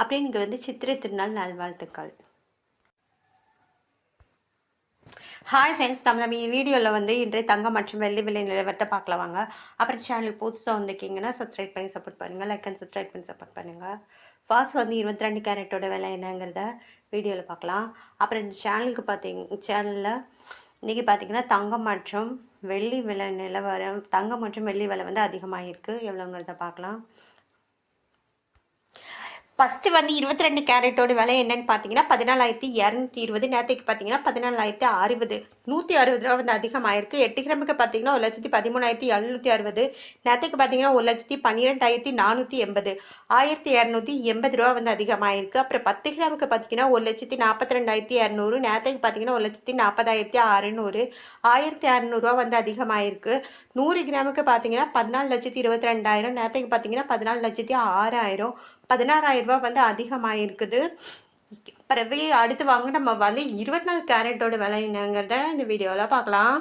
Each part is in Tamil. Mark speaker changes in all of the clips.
Speaker 1: அப்படின்னு இங்கே வந்து சித்திரை திருநாள் நல்வாழ்த்துக்கள். ஹாய் ஃப்ரெண்ட்ஸ், நம்ம வீடியோவில் வந்து இன்றைய தங்கம் மற்றும் வெள்ளி விலை நிலவரத்தை பார்க்கலாம் வாங்க. அப்புறம் சேனல் புதுசாக வந்திருக்கீங்கன்னா சப்ஸ்கிரைப் பண்ணி சப்போர்ட் பண்ணுங்கள், லைக் அண்ட் சப்ஸ்கிரைப் பண்ணி சப்போர்ட் பண்ணுங்கள். ஃபர்ஸ்ட் வந்து 22 கேரட்டோட விலை என்னங்கிறத வீடியோவில் பார்க்கலாம். அப்புறம் இந்த சேனலில் இன்றைக்கி பார்த்தீங்கன்னா தங்கம் மற்றும் வெள்ளி விலை நிலவரம், தங்கம் மற்றும் வெள்ளி விலை வந்து அதிகமாக இருக்குது. எவ்வளோங்கிறத பார்க்கலாம். ஃபஸ்ட்டு வந்து 22 கேரட்டோட விலை என்னன்னு பார்த்தீங்கன்னா 14,220. நேற்றுக்கு பார்த்தீங்கன்னா 14,060, 160 ரூபா வந்து அதிகமாகிருக்கு. 8 கிராமுக்கு பார்த்தீங்கன்னா 1,13,760. நேற்றுக்கு பார்த்தீங்கன்னா 1,12,480, 1,280 ரூபா வந்து அதிகமாகிருக்கு. அப்புறம் 10 கிராமுக்கு பார்த்தீங்கன்னா 1,42,200. நேற்றுக்கு பார்த்தீங்கன்னா 1,40,600, 1,600 ரூபா வந்து அதிகமாகிருக்கு. 100 கிராமுக்கு பார்த்தீங்கன்னா 14,22,000. நேற்றுக்கு பார்த்தீங்கன்னா 14,06,000, 16,000 ரூபா வந்து அதிகமாக இருக்குது. பிறகு அடுத்து வாங்க நம்ம வந்து 24 கேரட்டோட விலை என்னங்கிறத இந்த வீடியோவில் பார்க்கலாம்.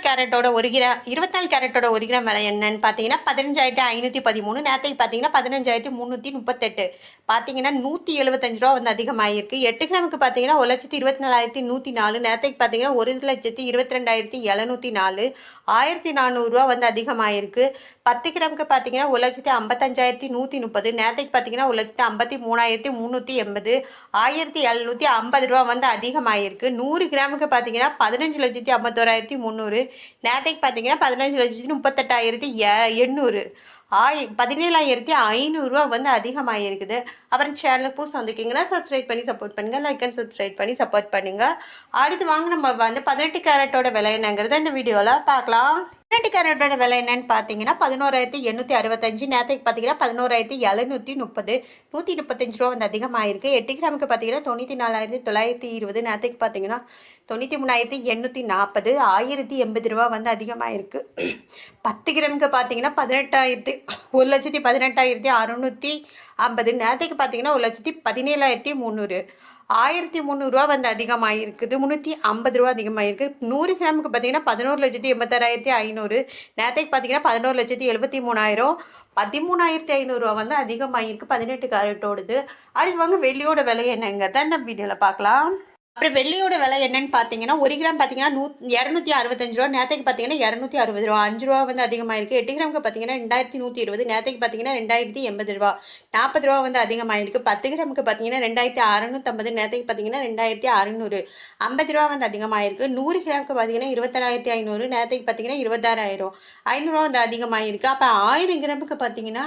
Speaker 1: கேரட்டோட 24 கேரட்டோட 1 கிராம் விலை என்னன்னு பார்த்தீங்கன்னா 15,513. நேற்றுக்கு பார்த்தீங்கன்னா 15,338. பார்த்தீங்கன்னா 175 ரூபா வந்து அதிகமாகிருக்கு. 8 கிராமுக்கு பார்த்தீங்கன்னா 1,24,104. நேற்றுக்கு பார்த்தீங்கன்னா 1,22,704, 1,400 ரூபா வந்து அதிகமாகிருக்கு. 10 கிராமுக்கு பார்த்தீங்கன்னா 1,55,130. நேற்றுக்கு பார்த்தீங்கன்னா 1,53,380, 1,750 ரூபா வந்து அதிகமாகிருக்கு. 100 கிராமுக்கு பார்த்தீங்கன்னா 15,51,300. நேற்றுக்கு பார்த்தீங்கன்னா 15,38,800, 17,500 ரூபா வந்து அதிகமாக இருக்குது. அப்புறம் சேனல் புதுசு வந்துருக்கீங்கன்னா சப்ஸ்கிரைப் பண்ணி சப்போர்ட் பண்ணுங்கள், லைக் அண்ட் சப்ஸ்கிரைப் பண்ணி சப்போர்ட் பண்ணுங்கள். அடுத்து வாங்க நம்ம வந்து 18 கேரட்டோட விலை என்னங்கிறத இந்த வீடியோவில் பார்க்கலாம். 18 கேரட்டோட விலை என்னன்னு பார்த்தீங்கன்னா 11,865. நேற்றுக்கு பார்த்தீங்கன்னா 11,730, 135 ரூபா வந்து அதிகமாகிருக்கு. 8 கிராமுக்கு பார்த்தீங்கன்னா 94,920. நேற்றுக்கு பார்த்தீங்கன்னா 93,840, 1,080 ரூபா வந்து அதிகமாகிருக்கு. 10 கிராமுக்கு பார்த்தீங்கன்னா 1,18,650. நேற்றுக்கு பார்த்தீங்கன்னா 1,17,300, 1,300 ரூபா வந்து அதிகமாகிருக்குது. 350 ரூபா அதிகமாகிருக்கு. 100 கிராமுக்கு பார்த்தீங்கன்னா 11,86,500. நேற்றுக்கு பார்த்தீங்கன்னா 11,73,000, 13,500 ரூபா வந்து அதிகமாகிருக்கு 18 கேரட்டோடது. அடுத்து வாங்க வெள்ளியோட விலை என்னங்கிறத இந்த வீடியோவில் பார்க்கலாம். அப்புறம் வெள்ளியோட விலை என்னன்னு பார்த்தீங்கன்னா 1 கிராம் பார்த்தீங்கன்னா 265 ரூபா. நேற்றுக்கு பார்த்தீங்கன்னா 260 ரூபா, 5 ரூபா வந்து அதிகமாகிருக்கு. 8 கிராமுக்கு பார்த்தீங்கன்னா 2,120. நேற்றுக்கு பார்த்தீங்கன்னா 2,080 ரூபா, 40 ரூபா வந்து அதிகமாகிருக்கு. 10 கிராமுக்கு பார்த்தீங்கன்னா 2,650. நேற்றுக்கு பார்த்தீங்கன்னா 2,600, 50 ரூபா வந்து அதிகமாகிருக்கு. 100 கிராமுக்கு பார்த்தீங்கன்னா 26,500. நேற்றுக்கு பார்த்தீங்கன்னா 26,000, 500 ரூபா வந்து அதிகமாகிருக்கு. அப்போ 1000 கிராமுக்கு பார்த்தீங்கன்னா